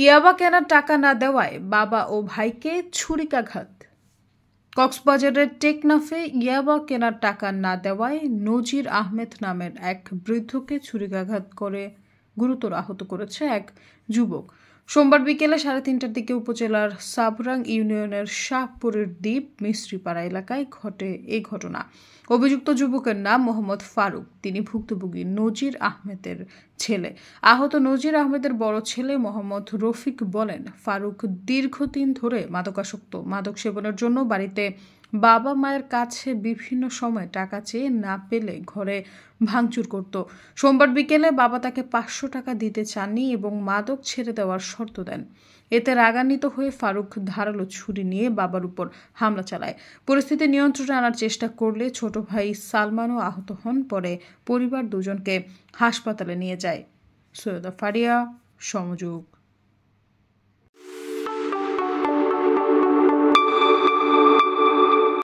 ইয়াবা কেনার টাকা না দেওয়ায় বাবা ও ভাইকে ছুরিকাঘাত। কক্সবাজারের টেকনাফে ইয়াবা কেনার টাকা না দেওয়ায় নজির আহমেদ নামের এক বৃদ্ধকে ছুরিকাঘাত করে গুরুতর আহত করেছে এক যুবক। সোমবার বিকেলে 3:30টার দিকে উপজেলার সাবরাং ইউনিয়নের শাহপুরের দ্বীপ মিস্ত্রিপাড়া এলাকায় ঘটে এই ঘটনা। অভিযুক্ত যুবকের নাম মোহাম্মদ ফারুক। তিনি ভুক্তভোগী নজির আহমেদের ছেলে। আহত নজির আহমেদের বড় ছেলে মোহাম্মদ রফিক বলেন, ফারুক দীর্ঘদিন ধরে মাদকাসক্ত। মাদক সেবনের জন্য বাড়িতে বাবা মায়ের কাছে বিভিন্ন সময় টাকা চেয়ে না পেলে ঘরে ভাঙচুর করত। সোমবার বিকেলে বাবা তাকে 500 টাকা দিতে চাননি এবং মাদক ছেড়ে দেওয়ার শর্ত দেন। এতে রাগান্বিত হয়ে ফারুক ধারালো ছুরি নিয়ে বাবার উপর হামলা চালায়। পরিস্থিতি নিয়ন্ত্রণে আনার চেষ্টা করলে ছোট ভাই সালমানও আহত হন। পরে পরিবার দুজনকে হাসপাতালে নিয়ে যায়। সৈয়দা ফারিয়া, সমযোগ।